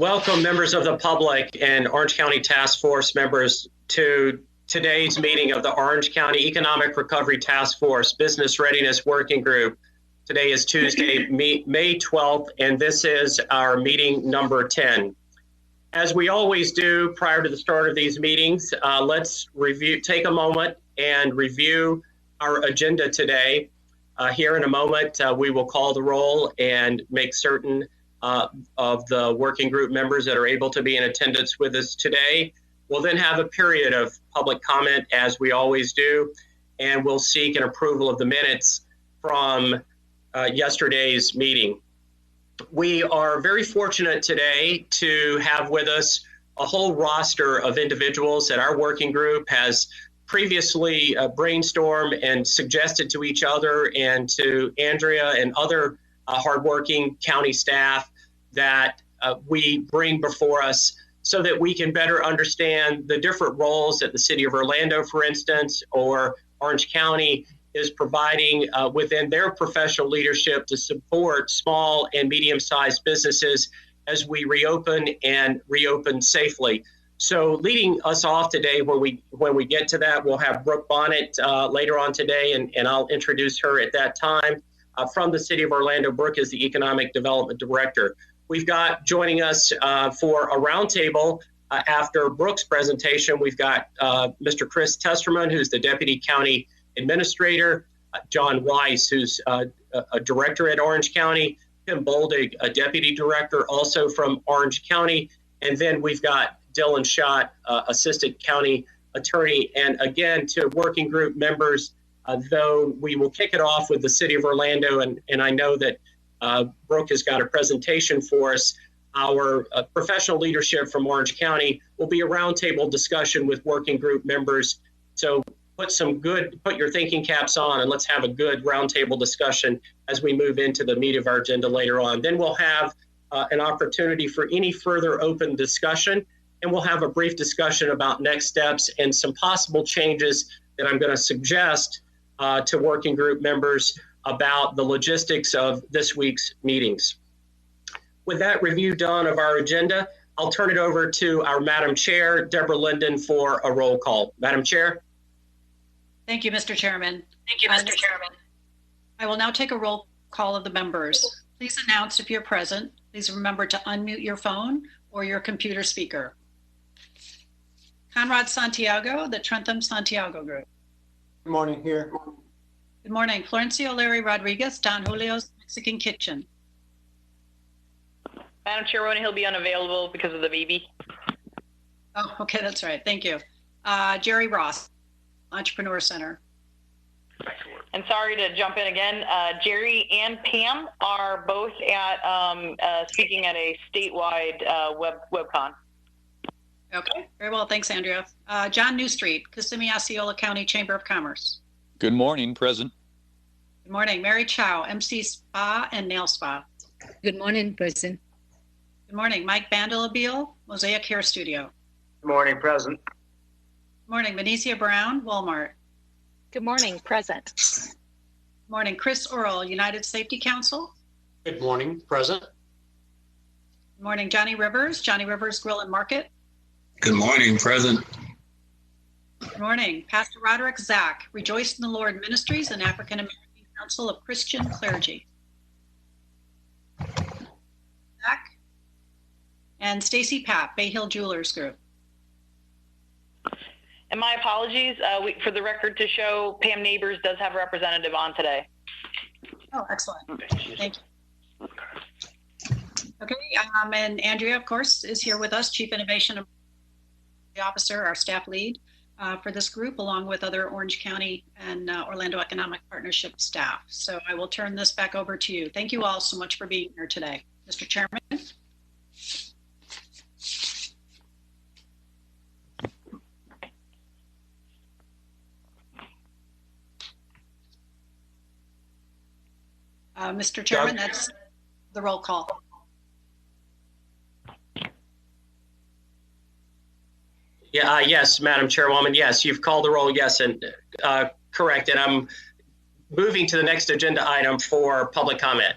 Welcome, members of the public and Orange County Task Force members, to today's meeting of the Orange County Economic Recovery Task Force Business Readiness Working Group. Today is Tuesday, May 12th, and this is our meeting number 10. As we always do prior to the start of these meetings, let's take a moment and review our agenda today. Here in a moment, we will call the roll and make certain of the working group members that are able to be in attendance with us today. We'll then have a period of public comment, as we always do, and we'll seek an approval of the minutes from yesterday's meeting. We are very fortunate today to have with us a whole roster of individuals that our working group has previously brainstormed and suggested to each other and to Andrea and other hardworking county staff that we bring before us so that we can better understand the different roles that the city of Orlando, for instance, or Orange County is providing within their professional leadership to support small and medium-sized businesses as we reopen and reopen safely. So leading us off today, when we get to that, we'll have Brooke Bonnet later on today, and I'll introduce her at that time. From the city of Orlando, Brooke is the Economic Development Director. We've got joining us for a roundtable after Brooke's presentation, we've got Mr. Chris Testerman, who's the Deputy County Administrator, John Weiss, who's a Director at Orange County, Tim Boldig, a Deputy Director also from Orange County, and then we've got Dylan Schott, Assistant County Attorney. And again, to working group members, though we will kick it off with the city of Orlando, and I know that Brooke has got a presentation for us. Our professional leadership from Orange County will be a roundtable discussion with working group members. So put your thinking caps on and let's have a good roundtable discussion as we move into the meat of our agenda later on. Then we'll have an opportunity for any further open discussion, and we'll have a brief discussion about next steps and some possible changes that I'm going to suggest to working group members about the logistics of this week's meetings. With that review done of our agenda, I'll turn it over to our Madam Chair, Deborah Linden, for a roll call. Madam Chair. Thank you, Mr. Chairman. Thank you, Mr. Chairman. I will now take a roll call of the members. Please announce if you're present. Please remember to unmute your phone or your computer speaker. Conrad Santiago, the Trentham Santiago Group. Good morning, here. Good morning. Florencio Larry Rodriguez, Don Julio's Mexican Kitchen. Madam Chairwoman, he'll be unavailable because of the baby. Oh, okay, that's right. Thank you. Jerry Ross, Entrepreneur Center. And sorry to jump in again. Jerry and Pam are both at speaking at a statewide webcon. Okay, very well. Thanks, Andrea. John Newstreet, Kissimmee Osceola County Chamber of Commerce. Good morning, present. Good morning. Mary Chow, MC Spa and Nail Spa. Good morning, present. Good morning. Mike Vandelabile, Mosaic Hair Studio. Good morning, present. Good morning. Benicia Brown, Walmart. Good morning, present. Good morning. Chris Earl, United Safety Council. Good morning, present. Good morning. Johnny Rivers Grill and Market. Good morning, present. Good morning. Pastor Roderick Zach, Rejoice in the Lord Ministries and African American Council of Christian Clergy. Zach. And Stacy Papp, Bay Hill Jewelers Group. And my apologies, for the record to show, Pam Neighbors does have a representative on today. Oh, excellent. Thank you. Okay, and Andrea, of course, is here with us, Chief Innovation Officer, our staff lead for this group, along with other Orange County and Orlando Economic Partnership staff. So I will turn this back over to you. Thank you all so much for being here today. Mr. Chairman. Mr. Chairman, that's the roll call. Yeah, yes, Madam Chairwoman, yes, you've called the roll, yes, and correct. And I'm moving to the next agenda item for public comment.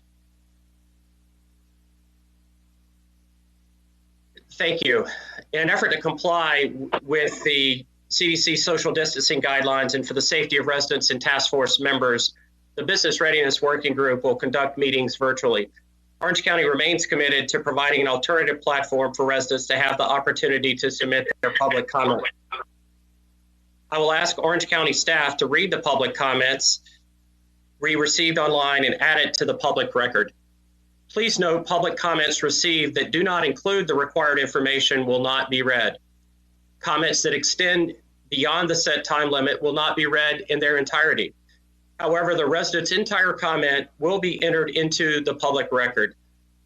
Thank you. In an effort to comply with the CDC social distancing guidelines and for the safety of residents and task force members, the Business Readiness Working Group will conduct meetings virtually. Orange County remains committed to providing an alternative platform for residents to have the opportunity to submit their public comment. I will ask Orange County staff to read the public comments we received online and add it to the public record. Please note public comments received that do not include the required information will not be read. Comments that extend beyond the set time limit will not be read in their entirety. However, the resident's entire comment will be entered into the public record.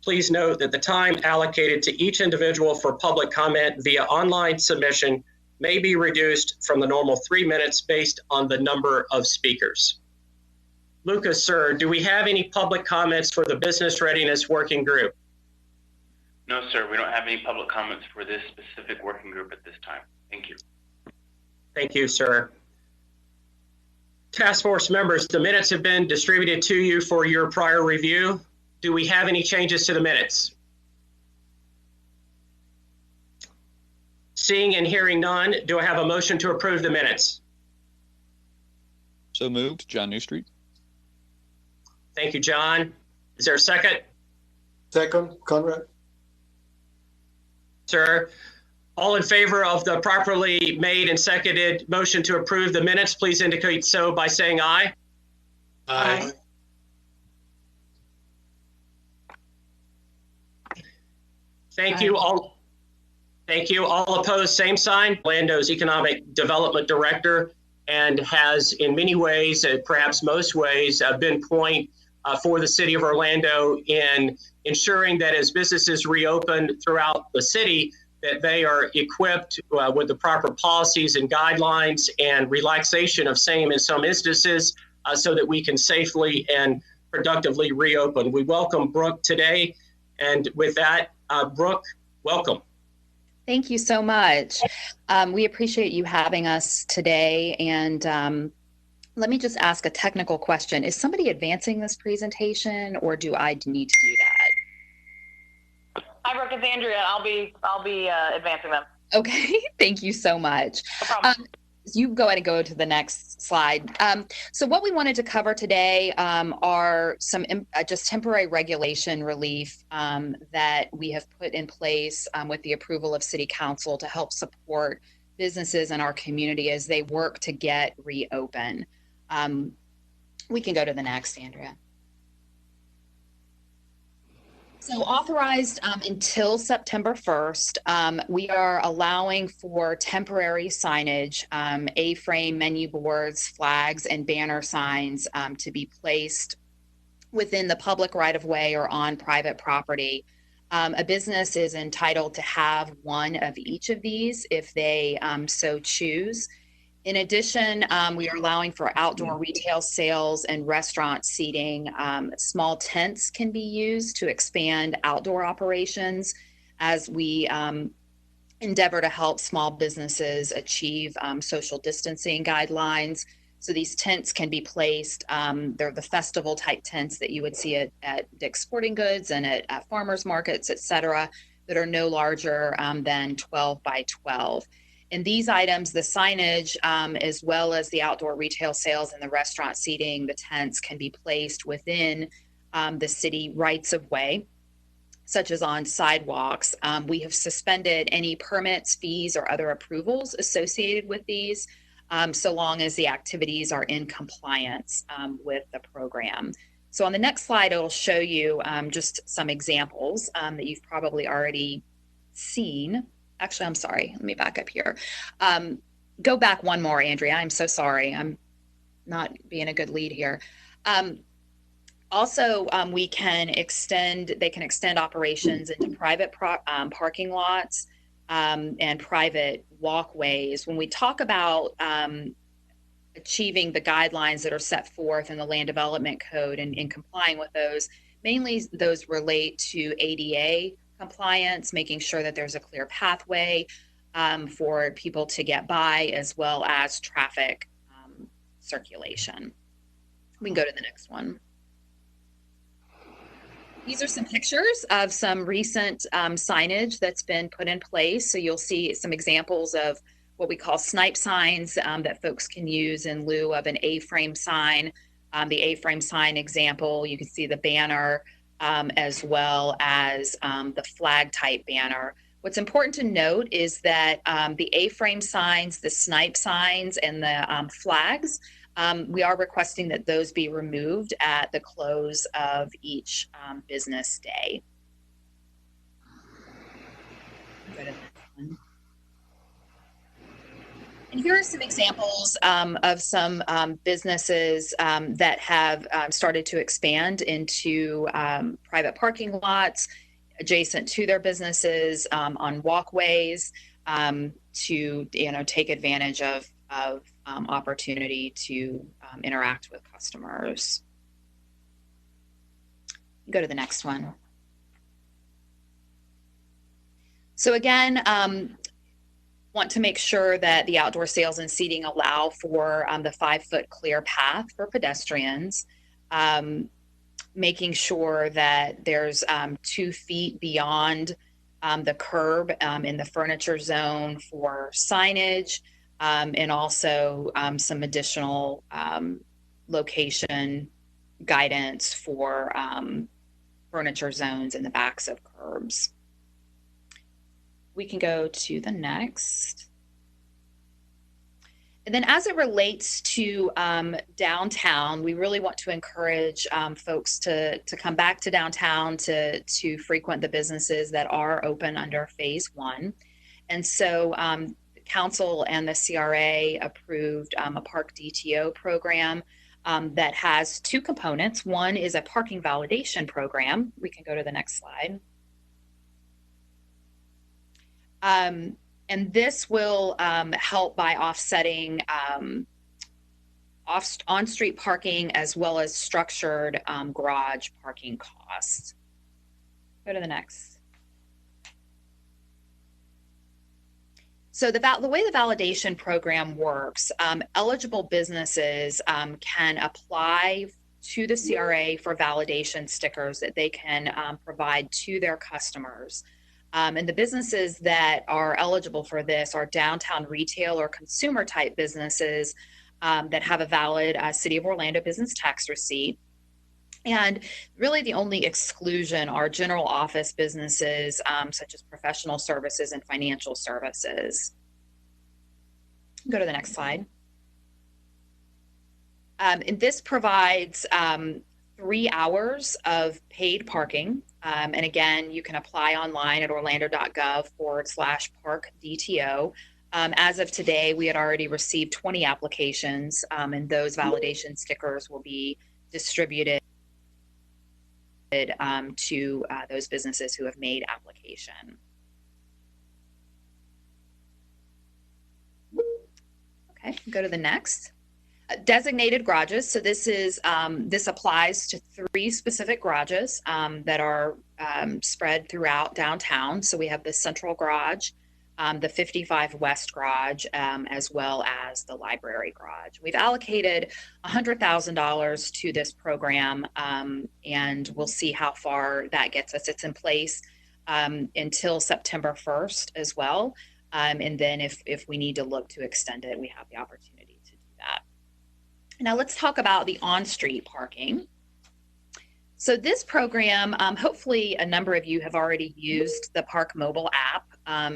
Please note that the time allocated to each individual for public comment via online submission may be reduced from the normal 3 minutes based on the number of speakers. Lucas, sir, do we have any public comments for the Business Readiness Working Group? No, sir, we don't have any public comments for this specific working group at this time. Thank you. Thank you, sir. Task force members, the minutes have been distributed to you for your prior review. Do we have any changes to the minutes? Seeing and hearing none, do I have a motion to approve the minutes? So moved, John Newstreet. Thank you, John. Is there a second? Second, Conrad. Sir, all in favor of the properly made and seconded motion to approve the minutes, please indicate so by saying aye. Aye. Thank you all. Thank you. All opposed, same sign. Orlando's Economic Development Director, and has in many ways, perhaps most ways, been point for the city of Orlando in ensuring that as businesses reopen throughout the city, that they are equipped with the proper policies and guidelines and relaxation of same in some instances so that we can safely and productively reopen. We welcome Brooke today. And with that, Brooke, welcome. Thank you so much. We appreciate you having us today. And let me just ask a technical question. Is somebody advancing this presentation, or do I need to do that? Hi, Brooke, it's Andrea. I'll be advancing them. Okay, thank you so much. No problem. You go ahead and go to the next slide. So what we wanted to cover today are some just temporary regulation relief that we have put in place with the approval of City Council to help support businesses in our community as they work to get reopened. We can go to the next, Andrea. So authorized until September 1st, we are allowing for temporary signage, A-frame menu boards, flags, and banner signs to be placed within the public right-of-way or on private property. A business is entitled to have one of each of these if they so choose. In addition, we are allowing for outdoor retail sales and restaurant seating. Small tents can be used to expand outdoor operations as we endeavor to help small businesses achieve social distancing guidelines. So these tents can be placed, they're the festival type tents that you would see at Dick's Sporting Goods and at farmers markets, et cetera, that are no larger than 12 by 12. And these items, the signage, as well as the outdoor retail sales and the restaurant seating, the tents can be placed within the city rights of way, such as on sidewalks. We have suspended any permits, fees, or other approvals associated with these, so long as the activities are in compliance with the program. So on the next slide, it'll show you just some examples that you've probably already seen. Actually, I'm sorry. Let me back up here. Go back one more, Andrea. I'm so sorry. I'm not being a good lead here. Also, they can extend operations into private parking lots and private walkways. When we talk about achieving the guidelines that are set forth in the Land Development Code and complying with those, mainly those relate to ADA compliance, making sure that there's a clear pathway for people to get by, as well as traffic circulation. We can go to the next one. These are some pictures of some recent signage that's been put in place. So you'll see some examples of what we call snipe signs that folks can use in lieu of an A-frame sign. The A-frame sign example, you can see the banner as well as the flag type banner. What's important to note is that the A-frame signs, the snipe signs, and the flags, we are requesting that those be removed at the close of each business day. Go to the next one. And here are some examples of some businesses that have started to expand into private parking lots adjacent to their businesses, on walkways, to take advantage of opportunity to interact with customers. Go to the next one. So again, want to make sure that the outdoor sales and seating allow for the 5-foot clear path for pedestrians, making sure that there's 2 feet beyond the curb in the furniture zone for signage, and also some additional location guidance for furniture zones in the backs of curbs. We can go to the next. And then as it relates to downtown, we really want to encourage folks to come back to downtown to frequent the businesses that are open under phase 1. And so the council and the CRA approved a park DTO program that has 2 components. One is a parking validation program. We can go to the next slide. And this will help by offsetting on-street parking as well as structured garage parking costs. Go to the next. So the way the validation program works, eligible businesses can apply to the CRA for validation stickers that they can provide to their customers. And the businesses that are eligible for this are downtown retail or consumer type businesses that have a valid City of Orlando business tax receipt. And really the only exclusion are general office businesses such as professional services and financial services. Go to the next slide. And this provides 3 hours of paid parking. And again, you can apply online at orlando.gov/parkdto. As of today, we had already received 20 applications, and those validation stickers will be distributed to those businesses who have made application. Okay, go to the next. Designated garages. So this is this applies to 3 specific garages that are spread throughout downtown. So we have the Central Garage, the 55 West Garage, as well as the Library Garage. We've allocated $100,000 to this program, and we'll see how far that gets us. It's in place until September 1st as well. And then if we need to look to extend it, we have the opportunity to do that. Now let's talk about the on-street parking. So this program, hopefully a number of you have already used the Park mobile app.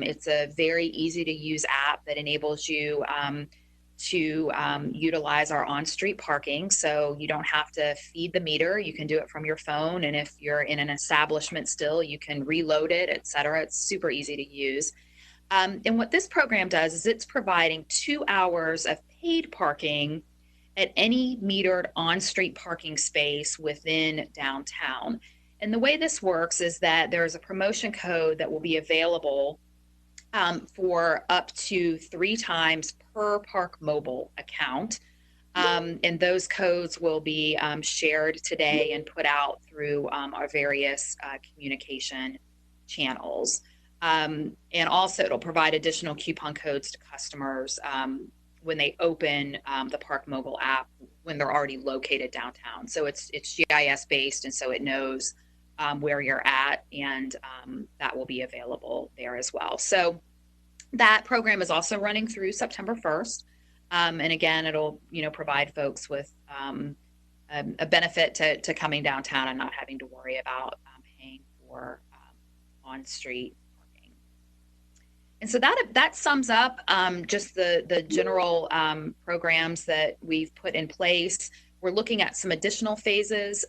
It's a very easy to use app that enables you to utilize our on-street parking. So you don't have to feed the meter. You can do it from your phone. And if you're in an establishment still, you can reload it, et cetera. It's super easy to use. And what this program does is it's providing 2 hours of paid parking at any metered on-street parking space within downtown. And the way this works is that there's a promotion code that will be available for up to 3 times per Park Mobile account. And those codes will be shared today and put out through our various communication channels. And also it'll provide additional coupon codes to customers when they open the Park mobile app when they're already located downtown. So it's GIS based, and so it knows where you're at, and that will be available there as well. So that program is also running through September 1st. And again, it'll, provide folks with a benefit to coming downtown and not having to worry about paying for on-street parking. And so that sums up just the general programs that we've put in place. We're looking at some additional phases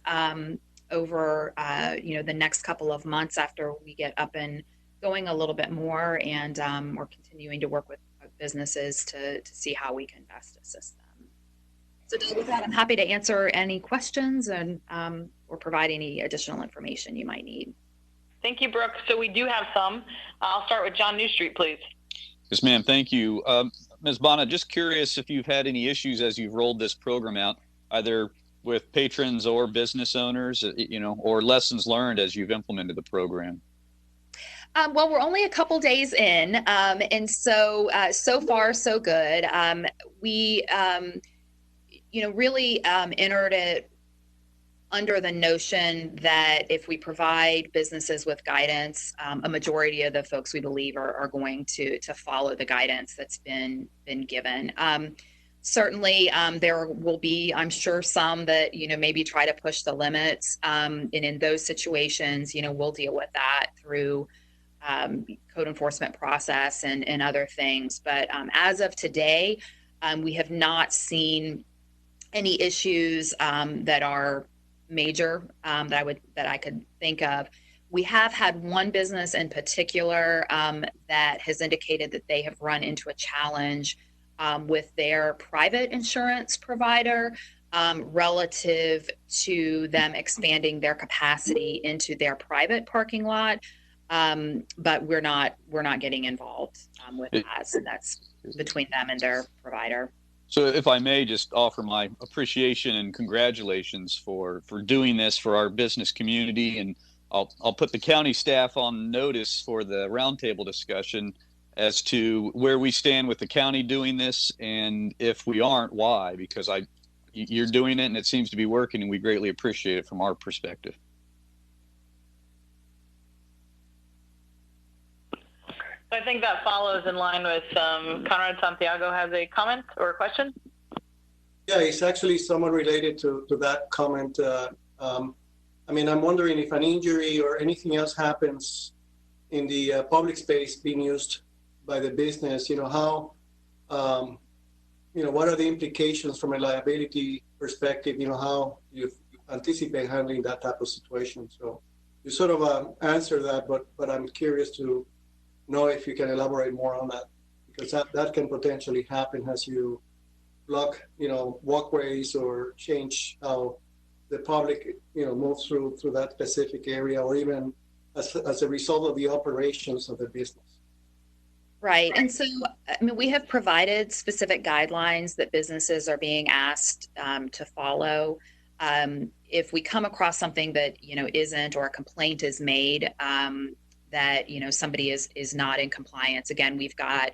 over the next couple of months after we get up and going a little bit more, and we're continuing to work with businesses to see how we can best assist them. So with that, I'm happy to answer any questions and or provide any additional information you might need. Thank you, Brooke. So we do have some. I'll start with John Newstreet, please. Yes, ma'am. Thank you. Ms. Bonnet, just curious if you've had any issues as you've rolled this program out, either with patrons or business owners, or lessons learned as you've implemented the program. Well, we're only a couple days in, and so far so good. We, really entered it under the notion that if we provide businesses with guidance, a majority of the folks we believe are going to follow the guidance that's been given. Certainly, there will be, I'm sure, some that, maybe try to push the limits. And in those situations, we'll deal with that through code enforcement process and other things. But as of today, we have not seen any issues that are major that I could think of. We have had one business in particular that has indicated that they have run into a challenge with their private insurance provider relative to them expanding their capacity into their private parking lot. But we're not getting involved with that. So that's between them and their provider. So if I may just offer my appreciation and congratulations for doing this for our business community, and I'll put the county staff on notice for the roundtable discussion as to where we stand with the county doing this, and if we aren't, why, because you're doing it and it seems to be working, and we greatly appreciate it from our perspective. So I think that follows in line with Conrad Santiago has a comment or a question. Yeah, it's actually somewhat related to that comment. I'm wondering if an injury or anything else happens in the public space being used by the business, how, what are the implications from a liability perspective, how you anticipate handling that type of situation. So you sort of answer that, but I'm curious to know if you can elaborate more on that, because that can potentially happen as you block, walkways or change how the public, moves through that specific area, or even as a result of the operations of the business. Right. And so, we have provided specific guidelines that businesses are being asked to follow. If we come across something that, isn't, or a complaint is made that, somebody is not in compliance, again, we've got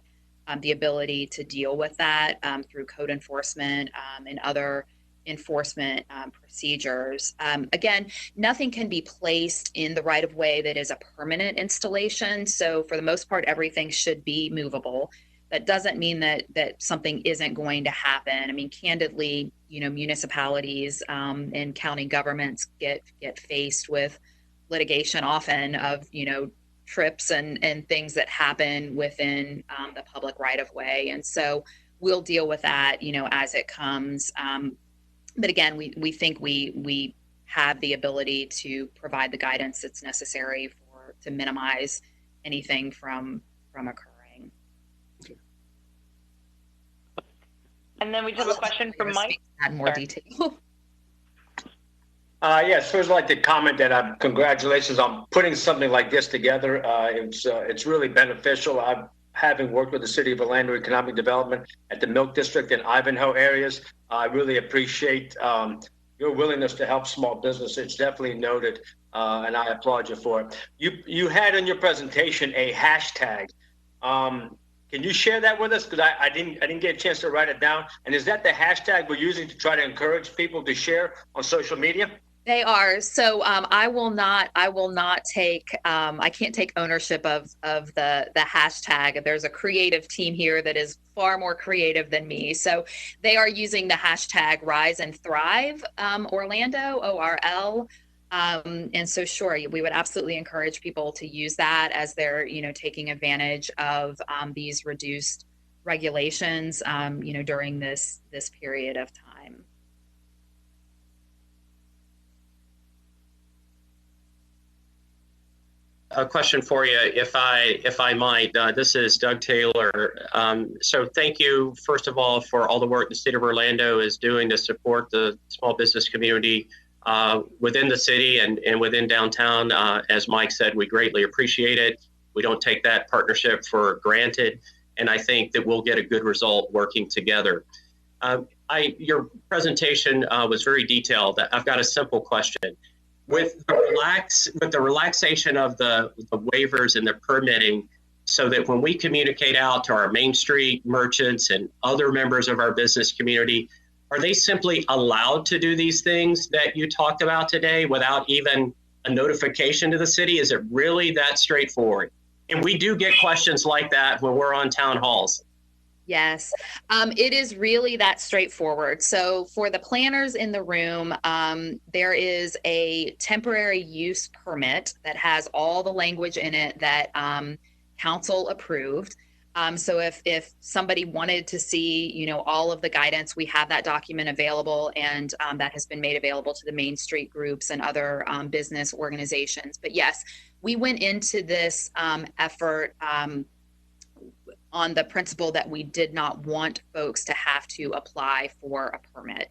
the ability to deal with that through code enforcement and other enforcement procedures. Again, nothing can be placed in the right of way that is a permanent installation. So for the most part, everything should be movable. That doesn't mean that something isn't going to happen. Candidly, municipalities and county governments get faced with litigation often of, trips and things that happen within the public right of way. And so we'll deal with that, as it comes. But again, we think we have the ability to provide the guidance that's necessary to minimize anything from occurring. And then we just have a question from Mike. Add more detail. Yes, first I'd like to comment that congratulations on putting something like this together. It's really beneficial. Having worked with the City of Orlando Economic Development at the Milk District and Ivanhoe areas, I really appreciate your willingness to help small business. It's definitely noted, and I applaud you for it. You had in your presentation a hashtag. Can you share that with us? Because I didn't get a chance to write it down. And is that the hashtag we're using to try to encourage people to share on social media? They are. So I will not take, I can't take ownership of the hashtag. There's a creative team here that is far more creative than me. So they are using the hashtag Rise and Thrive Orlando, ORL. And so sure, we would absolutely encourage people to use that as they're, taking advantage of these reduced regulations, during this period of time. A question for you, if I might. This is Doug Taylor. So thank you, first of all, for all the work the city of Orlando is doing to support the small business community within the city and within downtown. As Mike said, we greatly appreciate it. We don't take that partnership for granted, and I think that we'll get a good result working together. Your presentation was very detailed. I've got a simple question. With the relaxation of the waivers and the permitting, so that when we communicate out to our Main Street merchants and other members of our business community, are they simply allowed to do these things that you talked about today without even a notification to the city? Is it really that straightforward? And we do get questions like that when we're on town halls. Yes, it is really that straightforward. So for the planners in the room, there is a temporary use permit that has all the language in it that council approved. So if somebody wanted to see, all of the guidance, we have that document available, and that has been made available to the Main Street groups and other business organizations. But yes, we went into this effort on the principle that we did not want folks to have to apply for a permit.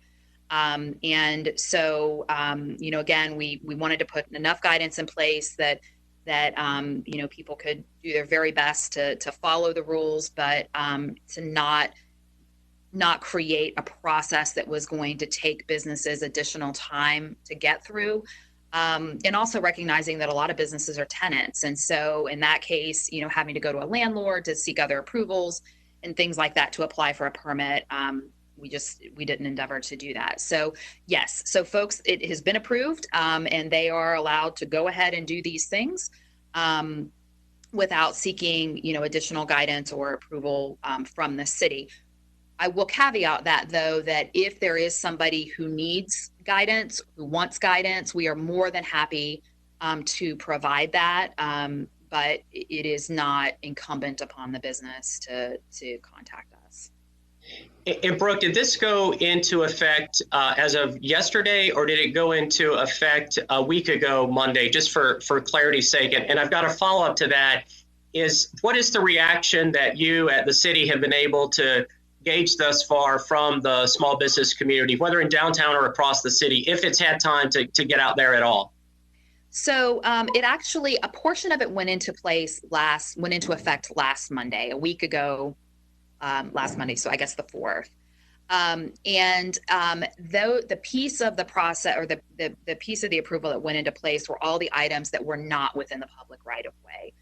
And so, again, we wanted to put enough guidance in place that people could do their very best to follow the rules, but to not create a process that was going to take businesses additional time to get through. And also recognizing that a lot of businesses are tenants. And so in that case, having to go to a landlord to seek other approvals and things like that to apply for a permit, we didn't endeavor to do that. So yes, so folks, it has been approved, and they are allowed to go ahead and do these things without seeking, additional guidance or approval from the city. I will caveat that, though, that if there is somebody who needs guidance, who wants guidance, we are more than happy to provide that. But it is not incumbent upon the business to contact us. And Brooke, did this go into effect as of yesterday, or did it go into effect a week ago, Monday, just for clarity's sake? And I've got a follow-up to that. What is the reaction that you at the city have been able to gauge thus far from the small business community, whether in downtown or across the city, if it's had time to get out there at all? So it actually, a portion of it went into effect last Monday, a week ago, last Monday. So I guess the 4th. Though the piece of the process, or the piece of the approval that went into place, were all the items that were not within the public right of way.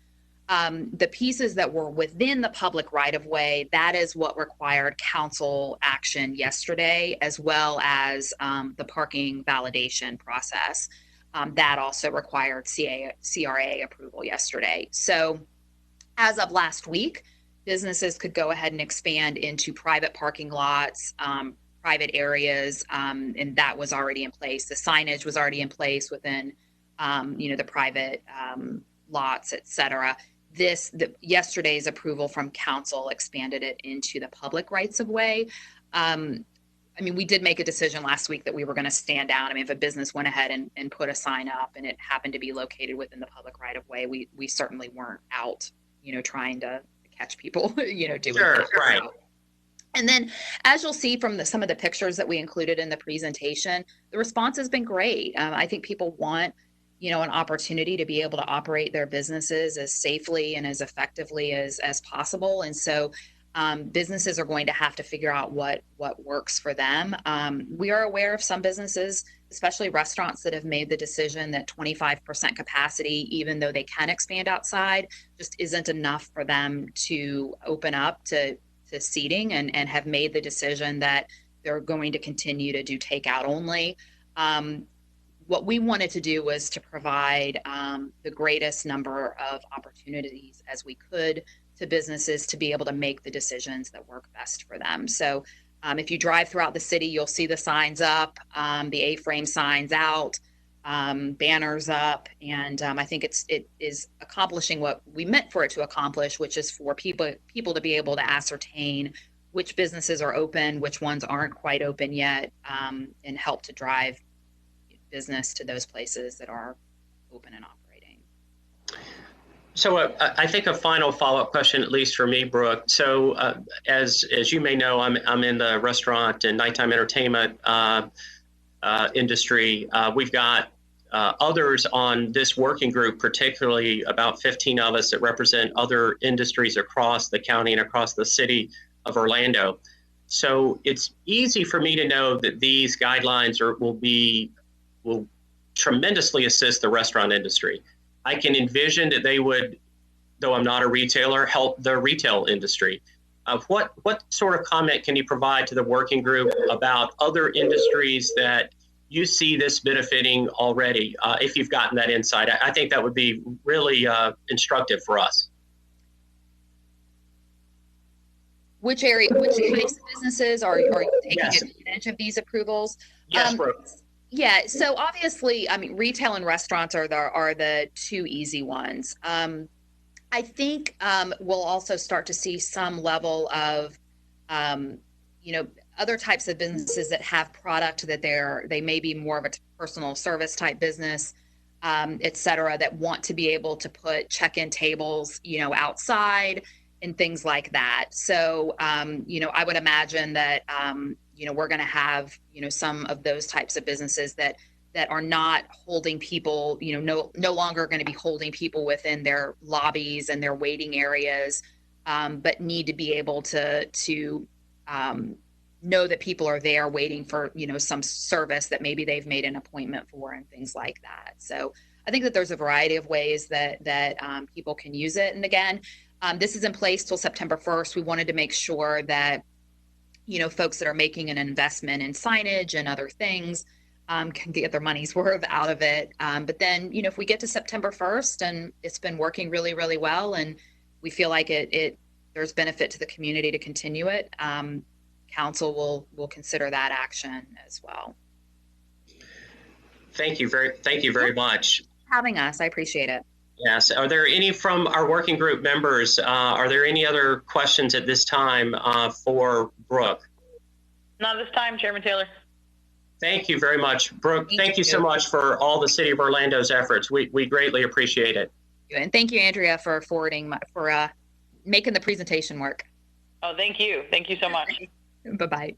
The pieces that were within the public right-of-way, that is what required council action yesterday, as well as the parking validation process. That also required CRA approval yesterday. So as of last week, businesses could go ahead and expand into private parking lots, private areas, and that was already in place. The signage was already in place within, the private lots, et cetera. Yesterday's approval from council expanded it into the public rights of way. We did make a decision last week that we were going to stand down. If a business went ahead and put a sign up and it happened to be located within the public right of way, we certainly weren't out, trying to catch people, doing sure, right. And then, as you'll see from some of the pictures that we included in the presentation, the response has been great. I think people want an opportunity to be able to operate their businesses as safely and as effectively as possible. And so businesses are going to have to figure out what works for them. We are aware of some businesses, especially restaurants, that have made the decision that 25% capacity, even though they can expand outside, just isn't enough for them to open up to seating, and have made the decision that they're going to continue to do takeout only. what we wanted to do was to provide the greatest number of opportunities as we could to businesses to be able to make the decisions that work best for them. So if you drive throughout the city, you'll see the signs up, the A-frame signs out, banners up, and I think it is accomplishing what we meant for it to accomplish, which is for people to be able to ascertain which businesses are open, which ones aren't quite open yet, and help to drive business to those places that are open and operating. So I think a final follow-up question, at least for me, Brooke. So as you may know, I'm in the restaurant and nighttime entertainment industry. We've got others on this working group, particularly about 15 of us that represent other industries across the county and across the city of Orlando. So it's easy for me to know that these guidelines will tremendously assist the restaurant industry. I can envision that they would, though I'm not a retailer, help the retail industry. What sort of comment can you provide to the working group about other industries that you see this benefiting already, if you've gotten that insight? I think that would be really instructive for us. Which types of businesses are you taking advantage of these approvals? Yes, Brooke. Yeah, so obviously, I mean, retail and restaurants are the two easy ones. I think we'll also start to see some level of, other types of businesses that have product that they may be more of a personal service type business, et cetera, that want to be able to put check-in tables, outside and things like that. So, I would imagine that, we're going to have, some of those types of businesses that are not holding people, no longer going to be holding people within their lobbies and their waiting areas, but need to be able to know that people are there waiting for, some service that maybe they've made an appointment for and things like that. So I think that there's a variety of ways that people can use it. And again, this is in place till September 1st. We wanted to make sure that, folks that are making an investment in signage and other things can get their money's worth out of it. But then, if we get to September 1st and it's been working really, really well, and we feel like there's benefit to the community to continue it, council will consider that action as well. Thank you very much. Having us, I appreciate it. Yes. Are there any from our working group members? Are there any other questions at this time for Brooke? Not this time, Chairman Taylor. Thank you very much, Brooke. Thank you so much for all the City of Orlando's efforts. We greatly appreciate it. And thank you, Andrea, for making the presentation work. Oh, thank you. Thank you so much. Bye-bye.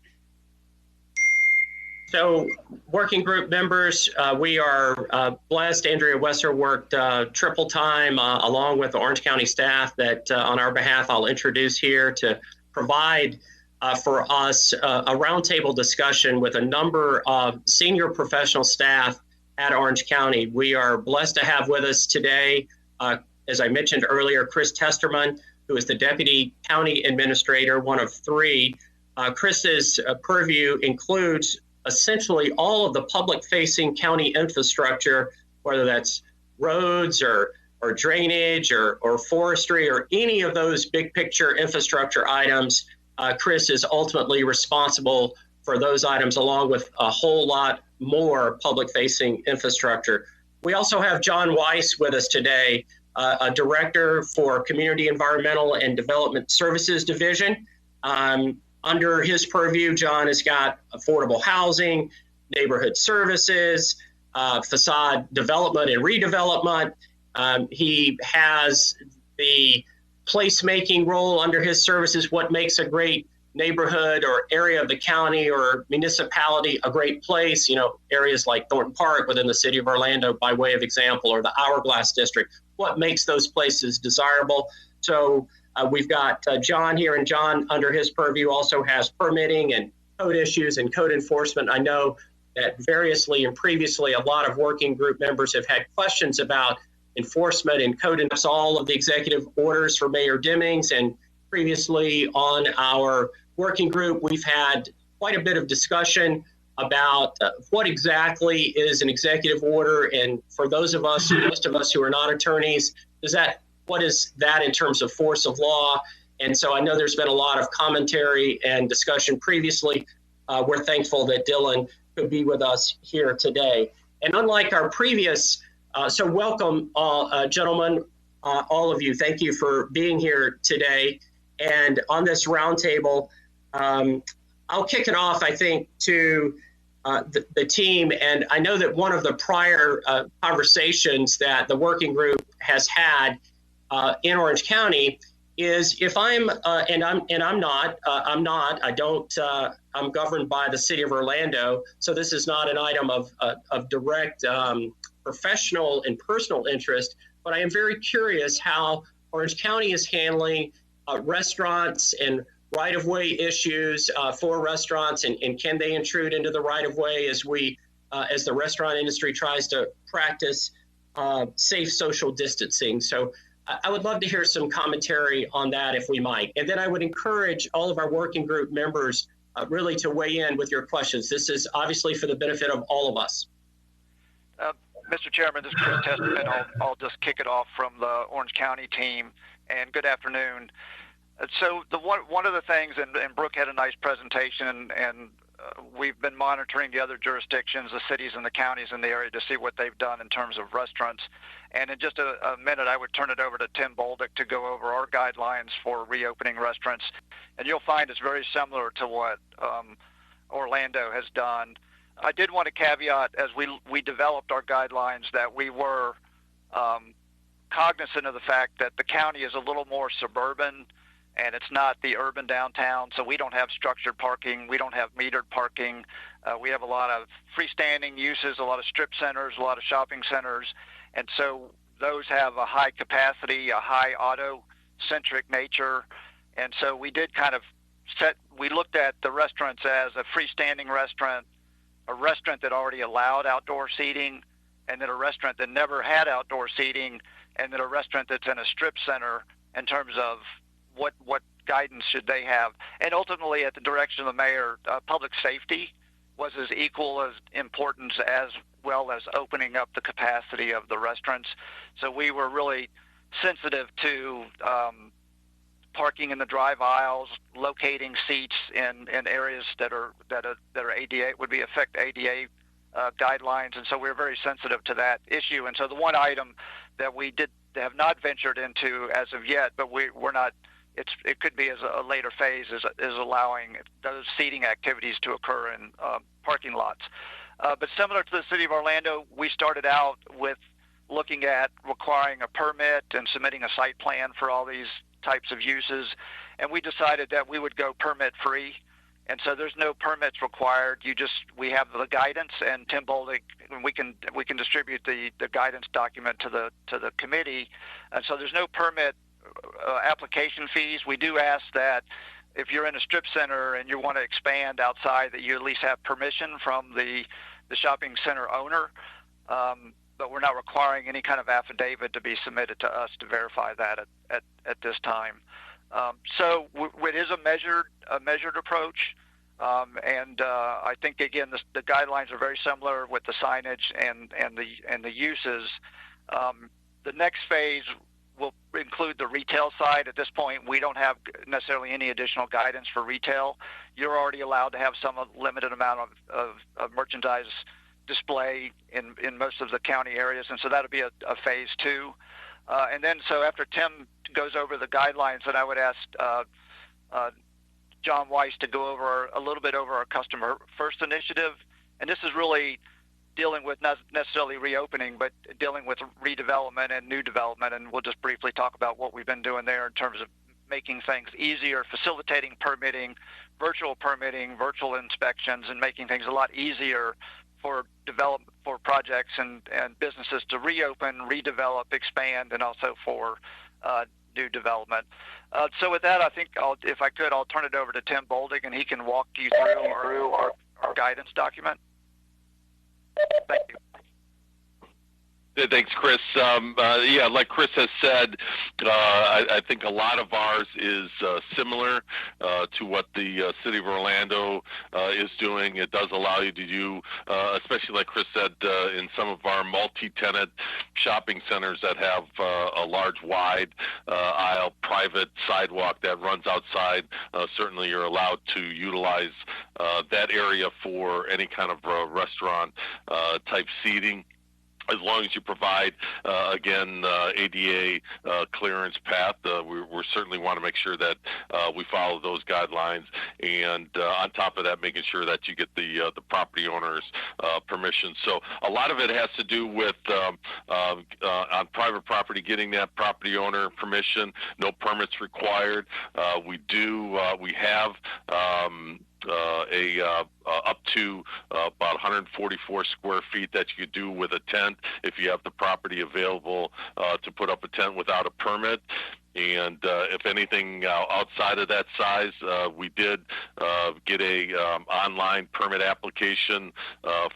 So, working group members, we are blessed. Andrea Wesser worked triple time along with the Orange County staff that on our behalf I'll introduce here to provide for us a roundtable discussion with a number of senior professional staff at Orange County. We are blessed to have with us today, as I mentioned earlier, Chris Testerman, who is the Deputy County Administrator, one of three. Chris's purview includes essentially all of the public-facing county infrastructure, whether that's roads or drainage or forestry or any of those big picture infrastructure items. Chris is ultimately responsible for those items along with a whole lot more public-facing infrastructure. We also have John Weiss with us today, a director for Community Environmental and Development Services Division. Under his purview, John has got affordable housing, neighborhood services, facade development and redevelopment. He has the placemaking role under his services, what makes a great neighborhood or area of the county or municipality a great place, areas like Thornton Park within the city of Orlando, by way of example, or the Hourglass District, what makes those places desirable. So we've got John here, and John, under his purview, also has permitting and code issues and code enforcement. I know that variously and previously, a lot of working group members have had questions about enforcement and code, and all of the executive orders for Mayor Demings. And previously on our working group, we've had quite a bit of discussion about what exactly is an executive order, and for those of us, most of us who are not attorneys, what is that in terms of force of law? And so I know there's been a lot of commentary and discussion previously. We're thankful that Dylan could be with us here today. And unlike our previous, so welcome, gentlemen, all of you. Thank you for being here today. And on this roundtable, I'll kick it off, I think, to the team. And I know that one of the prior conversations that the working group has had in Orange County is if I'm I'm governed by the city of Orlando, so this is not an item of direct professional and personal interest, but I am very curious how Orange County is handling restaurants and right-of-way issues for restaurants, and can they intrude into the right-of-way as as the restaurant industry tries to practice safe social distancing. So I would love to hear some commentary on that, if we might. And then I would encourage all of our working group members really to weigh in with your questions. This is obviously for the benefit of all of us. Mr. Chairman, this is Chris Testament. I'll just kick it off from the Orange County team, and good afternoon. So one of the things, and Brooke had a nice presentation, and we've been monitoring the other jurisdictions, the cities and the counties in the area to see what they've done in terms of restaurants. And in just a minute, I would turn it over to Tim Bolduc to go over our guidelines for reopening restaurants. And you'll find it's very similar to what Orlando has done. I did want to caveat, as we developed our guidelines, that we were cognizant of the fact that the county is a little more suburban, and it's not the urban downtown, so we don't have structured parking, we don't have metered parking, we have a lot of freestanding uses, a lot of strip centers, a lot of shopping centers, and so those have a high capacity, a high auto-centric nature, and so we did kind of we looked at the restaurants as a freestanding restaurant, a restaurant that already allowed outdoor seating, and then a restaurant that never had outdoor seating, and then a restaurant that's in a strip center in terms of what guidance should they have. And ultimately, at the direction of the mayor, public safety was as equal as importance as well as opening up the capacity of the restaurants. So we were really sensitive to parking in the drive aisles, locating seats in areas that are ADA would affect ADA guidelines, and so we're very sensitive to that issue. And so the one item that we have not ventured into as of yet, but we're not. It could be as a later phase is allowing those seating activities to occur in parking lots. But similar to the city of Orlando, we started out with looking at requiring a permit and submitting a site plan for all these types of uses, and we decided that we would go permit free. And so there's no permits required. We have the guidance, and Tim Bolduc, we can distribute the guidance document to the committee. And so there's no permit application fees. We do ask that if you're in a strip center and you want to expand outside, that you at least have permission from the shopping center owner. But we're not requiring any kind of affidavit to be submitted to us to verify that at this time. So it is a measured approach, and I think again the guidelines are very similar with the signage and the uses. The next phase will include the retail side. At this point, we don't have necessarily any additional guidance for retail. You're already allowed to have some limited amount of merchandise display in most of the county areas, and so that'll be a phase two. And then so after Tim goes over the guidelines, then I would ask John Weiss to go over a little bit over our Customer First initiative. And this is really dealing with not necessarily reopening, but dealing with redevelopment and new development. And we'll just briefly talk about what we've been doing there in terms of making things easier, facilitating permitting, virtual inspections, and making things a lot easier for projects and businesses to reopen, redevelop, expand, and also for new development. So with that, I think if I could, I'll turn it over to Tim Bolduc, and he can walk you through our guidance document. Thank you. Thanks, Chris. Yeah, like Chris has said, I think a lot of ours is similar to what the City of Orlando is doing. It does allow you to do, especially like Chris said, in some of our multi-tenant shopping centers that have a large, wide aisle, private sidewalk that runs outside. Certainly, you're allowed to utilize that area for any kind of restaurant type seating, as long as you provide, again, ADA clearance path. We certainly want to make sure that we follow those guidelines, and on top of that, making sure that you get the property owner's permission. So a lot of it has to do with on private property, getting that property owner permission. No permits required. We have up to about 144 square feet that you could do with a tent if you have the property available to put up a tent without a permit. And if anything outside of that size, we did get a online permit application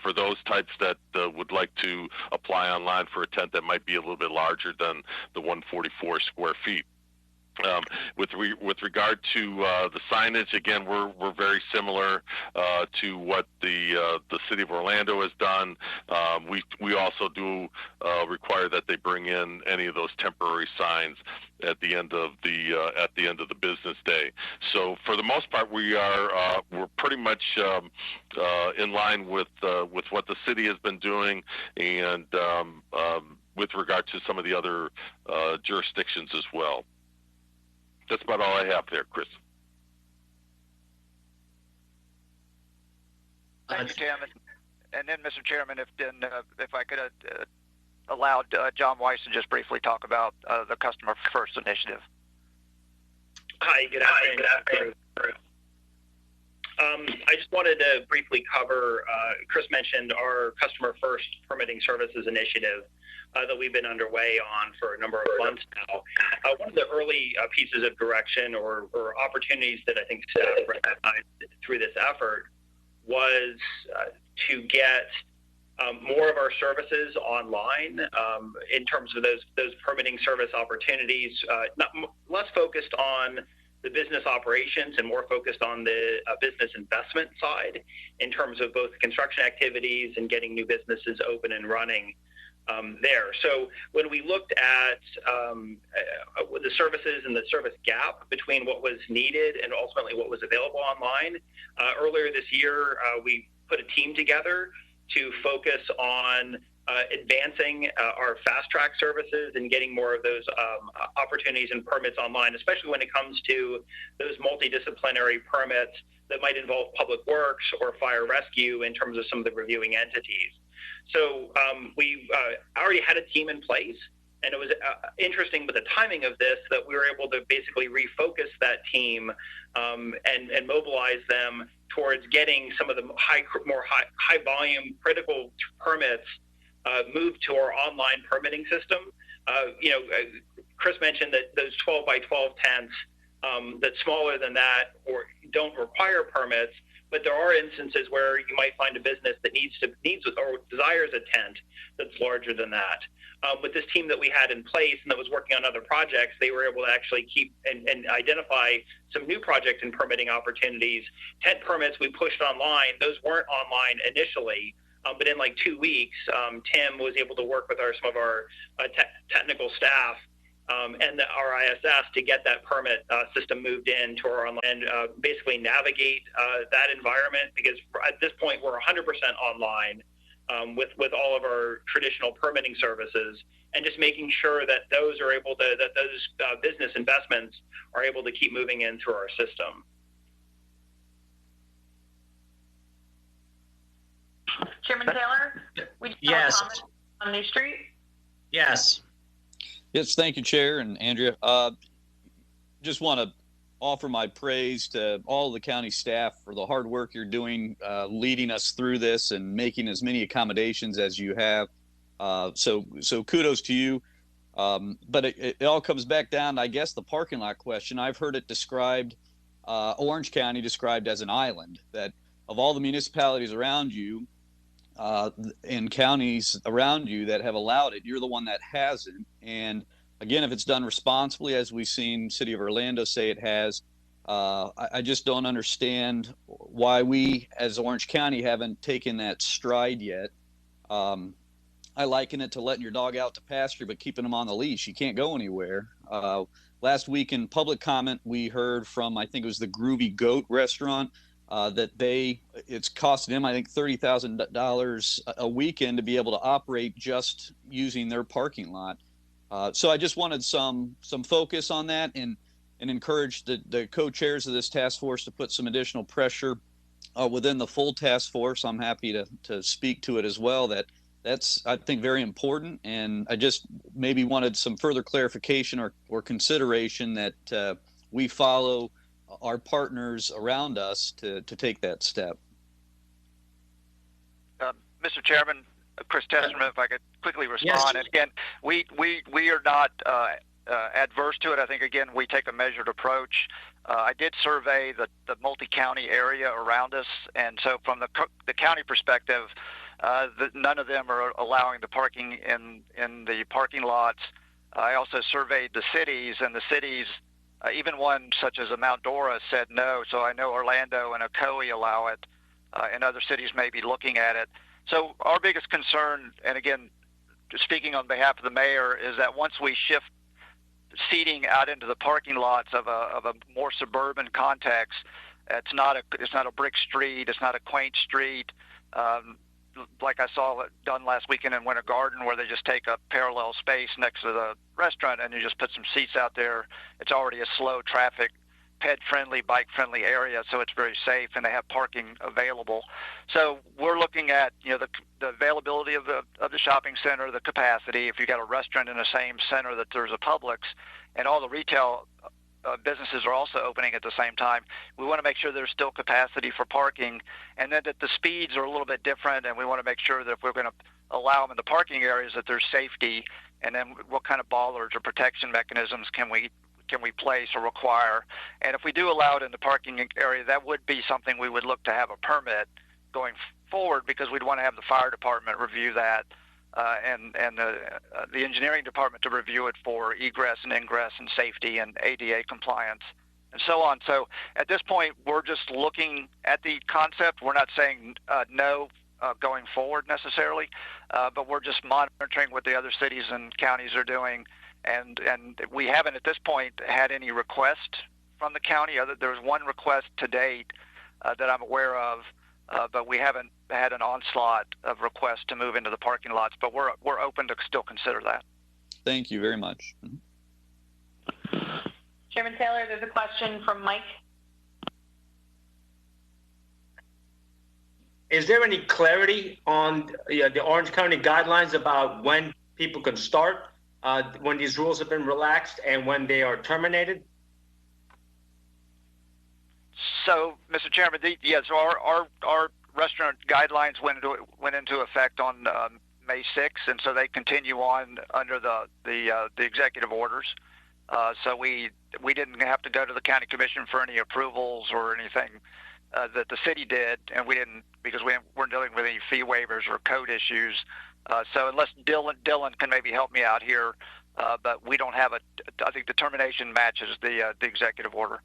for those types that would like to apply online for a tent that might be a little bit larger than the 144 square feet. With regard to the signage, again, we're very similar to what the City of Orlando has done. We also do require that they bring in any of those temporary signs at the end of the business day. So for the most part, we're pretty much in line with what the city has been doing, and with regard to some of the other jurisdictions as well. That's about all I have there, Chris. Thank you, Tim. And then, Mr. Chairman, if I could allow John Weiss to just briefly talk about the Customer First Initiative. Hi, good afternoon. I just wanted to briefly cover, Chris mentioned our Customer First Permitting Services Initiative that we've been underway on for a number of months now. One of the early pieces of direction or opportunities that I think staff recognized through this effort was to get more of our services online in terms of those permitting service opportunities, less focused on the business operations and more focused on the business investment side in terms of both construction activities and getting new businesses open and running there. So when we looked at the services and the service gap between what was needed and ultimately what was available online, earlier this year we put a team together to focus on advancing our fast track services and getting more of those opportunities and permits online, especially when it comes to those multidisciplinary permits that might involve public works or fire rescue in terms of some of the reviewing entities. So we already had a team in place, and it was interesting with the timing of this that we were able to basically refocus that team and mobilize them towards getting some of the more high volume critical permits moved to our online permitting system. Chris mentioned that those 12 by 12 tents that's smaller than that or don't require permits, but there are instances where you might find a business that needs or desires a tent that's larger than that. With this team that we had in place and that was working on other projects, they were able to actually keep and identify some new project and permitting opportunities. Tent permits we pushed online; those weren't online initially. But in like 2 weeks, Tim was able to work with some of our technical staff and our ISS to get that permit system moved into our online and basically navigate that environment, because at this point we're 100% online with all of our traditional permitting services, and just making sure that those business investments are able to keep moving in through our system. Chairman Taylor, would you Yes. comment on New Street? Yes. Yes, thank you, Chair and Andrea. Just want to offer my praise to all the county staff for the hard work you're doing, leading us through this and making as many accommodations as you have. So kudos to you. But it all comes back down to, I guess, the parking lot question. I've heard it described, Orange County described as an island, that of all the municipalities around you, in counties around you that have allowed it. You're the one that hasn't. And again, if it's done responsibly, as we've seen City of Orlando say it has, I just don't understand why we as Orange County haven't taken that stride yet. I liken it to letting your dog out to pasture, but keeping him on the leash. He can't go anywhere. Last week in public comment, we heard from, I think it was the Groovy Goat restaurant, that it's costing them, I think, $30,000 a weekend to be able to operate just using their parking lot. So I just wanted some focus on that and encourage the co-chairs of this task force to put some additional pressure within the full task force. I'm happy to speak to it as well. That's, I think, very important. And I just maybe wanted some further clarification or consideration that we follow our partners around us to take that step. Mr. Chairman, Chris Testerman, if I could quickly respond. Yes. And again, we are not adverse to it. I think, again, we take a measured approach. I did survey the multi-county area around us. And so from the county perspective, none of them are allowing the parking in the parking lots. I also surveyed the cities, and the cities, even one such as a Mount Dora, said no. So I know Orlando and Ocoee allow it, and other cities may be looking at it. So our biggest concern, and again, speaking on behalf of the mayor, is that once we shift seating out into the parking lots of a more suburban context, it's not a brick street, it's not a quaint street. Like I saw it done last weekend in Winter Garden, where they just take a parallel space next to the restaurant and you just put some seats out there. It's already a slow traffic, pet-friendly, bike-friendly area, so it's very safe, and they have parking available. So we're looking at the availability of the shopping center, the capacity. If you got a restaurant in the same center that there's a Publix, and all the retail businesses are also opening at the same time, we want to make sure there's still capacity for parking, and then that the speeds are a little bit different, and we want to make sure that if we're going to allow them in the parking areas, that there's safety, and then what kind of bollards or protection mechanisms can we place or require. And if we do allow it in the parking area, that would be something we would look to have a permit going forward, because we'd want to have the fire department review that, and the engineering department to review it for egress and ingress and safety and ADA compliance and so on. So at this point, we're just looking at the concept. We're not saying no going forward necessarily, but we're just monitoring what the other cities and counties are doing. And we haven't at this point had any request from the county. There's one request to date that I'm aware of, but we haven't had an onslaught of requests to move into the parking lots, but we're open to still consider that. Thank you very much. Chairman Taylor, there's a question from Mike. Is there any clarity on the Orange County guidelines about when people can start, when these rules have been relaxed, and when they are So, Mr. Chairman, so our restaurant guidelines went into effect on May 6th, and so they continue on under the executive orders. So we didn't have to go to the county commission for any approvals or anything that the city did, and we didn't, because we weren't dealing with any fee waivers or code issues. So unless Dylan can maybe help me out here, but we don't have I think the termination matches the executive order.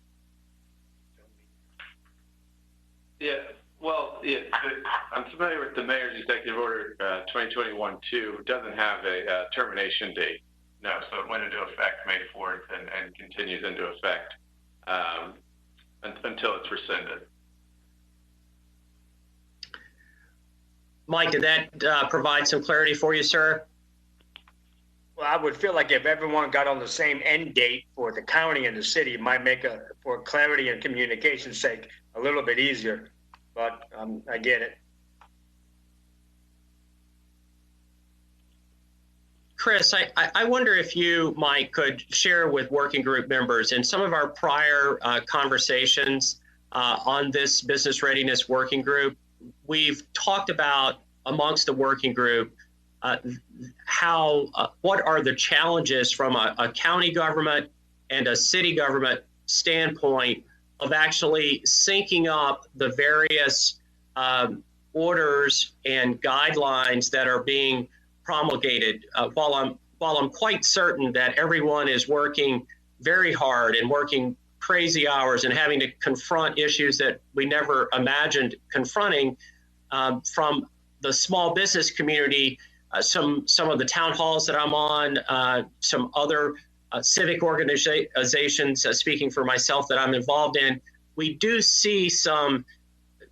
Yeah, well, yeah, I'm familiar with the mayor's executive order 2021-2. It doesn't have a termination date. No, so it went into effect May 4th and continues into effect until it's rescinded. Mike, did that provide some clarity for you, sir? Well, I would feel like if everyone got on the same end date for the county and the city, it might make for clarity and communication's sake, a little bit easier, but I get it. Chris, I wonder if you, Mike, could share with working group members in some of our prior conversations on this business readiness working group, we've talked about amongst the working group what are the challenges from a county government and a city government standpoint of actually syncing up the various orders and guidelines that are being promulgated. While I'm quite certain that everyone is working very hard and working crazy hours and having to confront issues that we never imagined confronting, from the small business community, some of the town halls that I'm on, some other civic organizations, speaking for myself, that I'm involved in, we do see some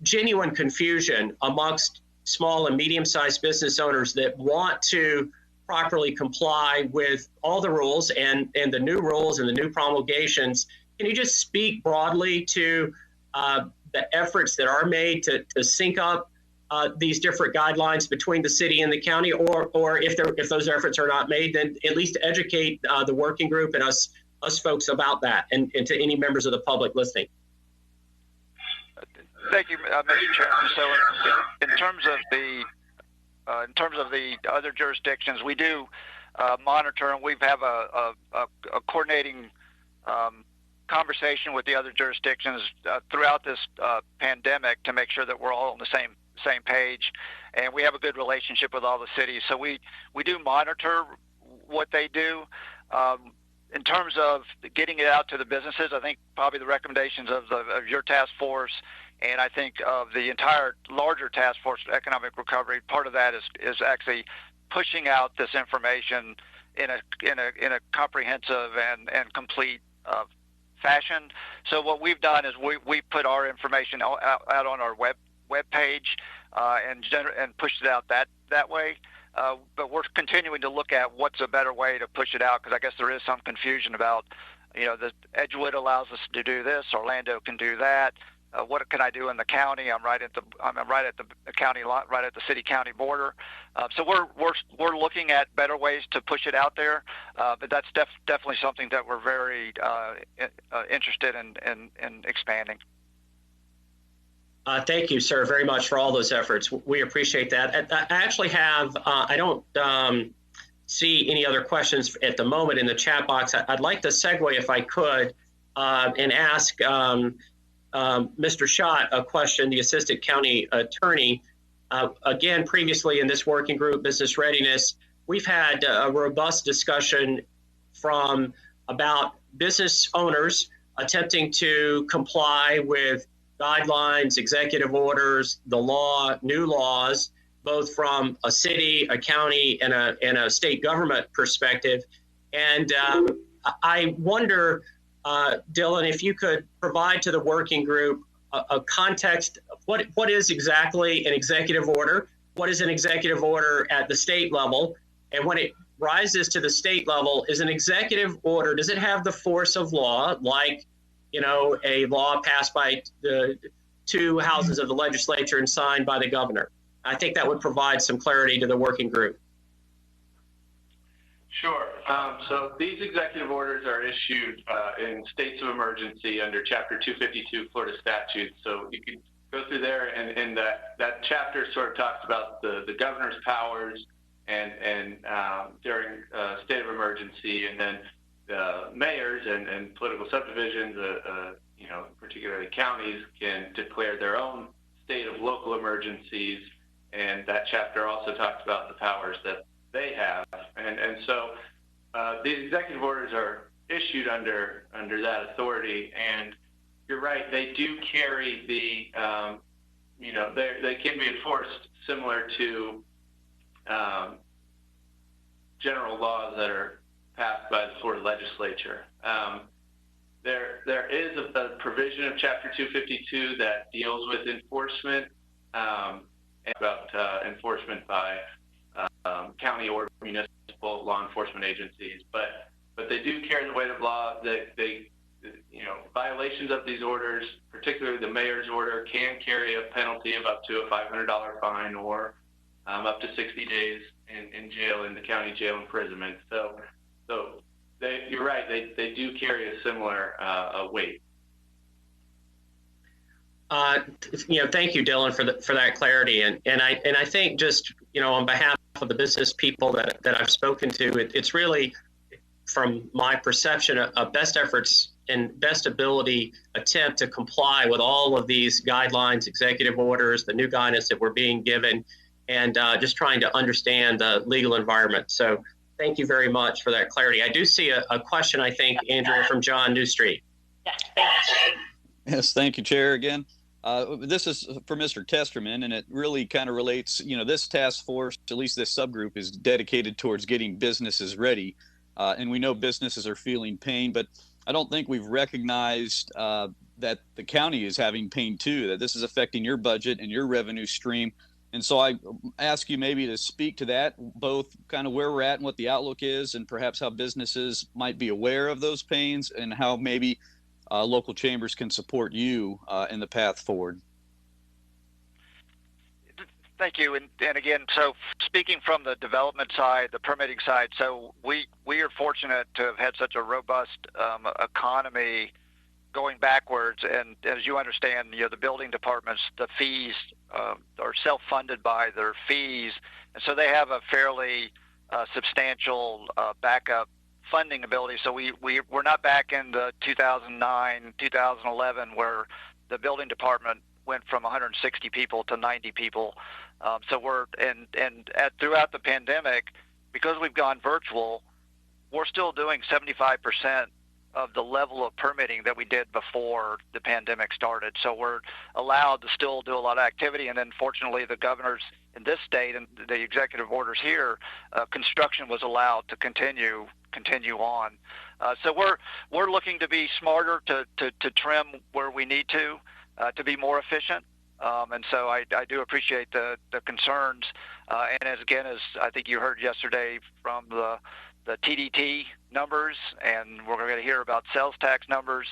genuine confusion amongst small and medium-sized business owners that want to properly comply with all the rules and the new rules and the new promulgations. Can you just speak broadly to the efforts that are made to sync up these different guidelines between the city and the county, or if those efforts are not made, then at least educate the working group and us folks about that, and to any members of the public listening? Thank you, Mr. Chairman. So, in terms of the other jurisdictions, we do monitor, and we have a coordinating conversation with the other jurisdictions throughout this pandemic to make sure that we're all on the same page, and we have a good relationship with all the cities. So we do monitor what they do. In terms of getting it out to the businesses, I think probably the recommendations of your task force, and I think of the entire larger task force for economic recovery, part of that is actually pushing out this information in a comprehensive and complete fashion. So what we've done is we put our information out on our web page and pushed it out that way. But we're continuing to look at what's a better way to push it out, because I guess there is some confusion about, the Edgewood allows us to do this, Orlando can do that. What can I do in the county? I'm right at the county lot, right at the city-county border. So we're looking at better ways to push it out there. But that's definitely something that we're very interested in expanding. Thank you, sir, very much for all those efforts. We appreciate that. I actually have, I don't see any other questions at the moment in the chat box. I'd like to segue, if I could, and ask Mr. Schott a question, the Assistant County Attorney. Again, previously in this working group, Business Readiness, we've had a robust discussion about business owners attempting to comply with guidelines, executive orders, the law, new laws, both from a city, a county, and a state government perspective. And I wonder, Dylan, if you could provide to the working group a context of what is exactly an executive order, what is an executive order at the state level, and when it rises to the state level, is an executive order, does it have the force of law, like a law passed by the two houses of the legislature and signed by the governor? I think that would provide some clarity to the working group. Sure. So these executive orders are issued in states of emergency under Chapter 252 Florida statutes. So you can go through there, and that chapter sort of talks about the governor's powers and during state of emergency, and then the mayors and political subdivisions, particularly counties, can declare their own state of local emergencies. And that chapter also talks about the powers that they have. And so these executive orders are issued under that authority. And you're right, they do carry they can be enforced similar to general laws that are passed by the Florida legislature. There is a provision of Chapter 252 that deals with enforcement, about enforcement by county or municipal law enforcement agencies, but they do carry the weight of law. They violations of these orders, particularly the mayor's order, can carry a penalty of up to a $500 fine or up to 60 days in jail, in the county jail imprisonment. So you're right, they do carry a similar weight. Thank you, Dylan, for that clarity. And I think just on behalf of the business people that I've spoken to, it's really, from my perception, a best efforts and best ability attempt to comply with all of these guidelines, executive orders, the new guidance that we're being given, and just trying to understand the legal environment. So thank you very much for that clarity. I do see a question, I think, Andrea, from John Newstreet. Yes, thank you. Yes, thank you, Chair, again. This is for Mr. Testerman, and it really kind of relates, this task force, at least this subgroup, is dedicated towards getting businesses ready. And we know businesses are feeling pain, but I don't think we've recognized that the county is having pain too, that this is affecting your budget and your revenue stream. And so I ask you maybe to speak to that, both kind of where we're at and what the outlook is, and perhaps how businesses might be aware of those pains and how maybe local chambers can support you in the path forward. Thank you. And again, so speaking from the development side, the permitting side, so we are fortunate to have had such a robust economy going backwards. And as you understand, the building departments, the fees are self-funded by their fees. And so they have a fairly substantial backup funding ability. So we're not back in the 2009, 2011, where the building department went from 160 people to 90 people. So throughout the pandemic, because we've gone virtual, we're still doing 75% of the level of permitting that we did before the pandemic started. So we're allowed to still do a lot of activity. And then fortunately, the governors in this state and the executive orders here, construction was allowed to continue on. So we're looking to be smarter, to trim where we need to be more efficient. And so I do appreciate the concerns. And as I think you heard yesterday from the TDT numbers, and we're going to hear about sales tax numbers,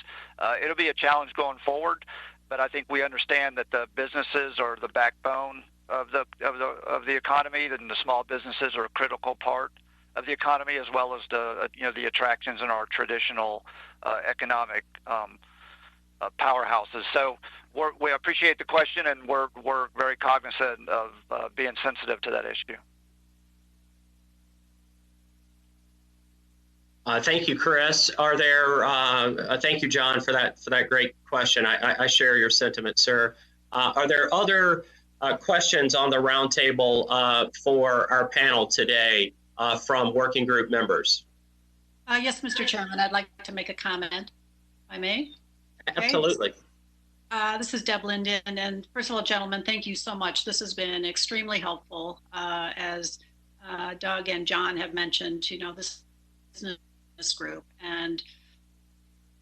it'll be a challenge going forward. But I think we understand that the businesses are the backbone of the economy, and the small businesses are a critical part of the economy, as well as the attractions in our traditional economic powerhouses. So we appreciate the question, and we're very cognizant of being sensitive to that issue. Thank you, Chris. Are there? Thank you, John, for that great question. I share your sentiment, sir. Are there other questions on the roundtable for our panel today from working group members? Yes, Mr. Chairman, I'd like to make a comment, if I may. Okay. Absolutely. This is Deb Linden, and first of all, gentlemen, thank you so much. This has been extremely helpful. As Doug and John have mentioned, this business group, and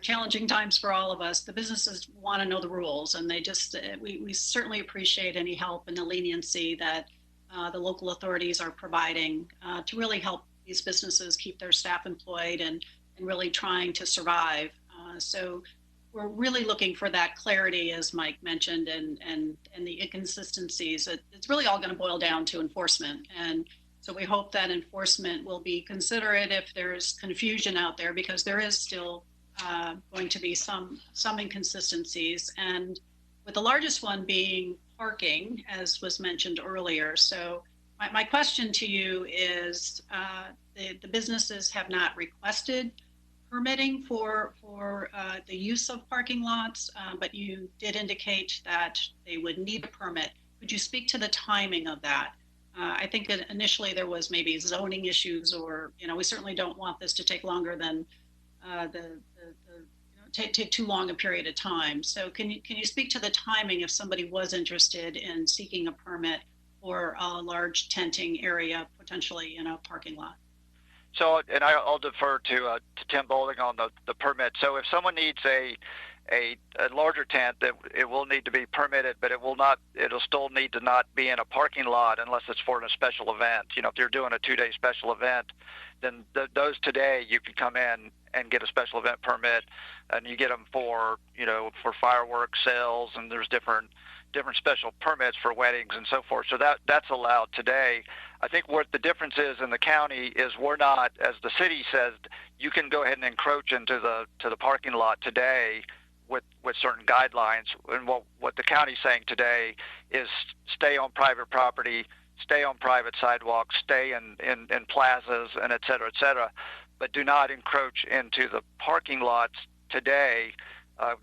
challenging times for all of us. The businesses want to know the rules, and they just we certainly appreciate any help and the leniency that the local authorities are providing to really help these businesses keep their staff employed and really trying to survive. So we're really looking for that clarity, as Mike mentioned, and the inconsistencies. It's really all going to boil down to enforcement. And so we hope that enforcement will be considerate if there's confusion out there, because there is still going to be some inconsistencies. And with the largest one being parking, as was mentioned earlier. So my question to you is, the businesses have not requested permitting for the use of parking lots, but you did indicate that they would need a permit. Could you speak to the timing of that? I think that initially there was maybe zoning issues, or we certainly don't want this to take longer than take too long a period of time. So can you speak to the timing if somebody was interested in seeking a permit for a large tenting area, potentially in a parking lot? So, and I'll defer to Tim Boulding on the permit. So if someone needs a larger tent, that it will need to be permitted, but it'll still need to not be in a parking lot unless it's for a special event. If you're doing a 2-day special event, then those today you can come in and get a special event permit, and you get them for fireworks sales, and there's different special permits for weddings and so forth. So that's allowed today. I think what the difference is in the county is we're not, as the city says, you can go ahead and encroach into the parking lot today with certain guidelines. And what the county's saying today is stay on private property, stay on private sidewalks, stay in plazas, and et cetera, but do not encroach into the parking lots today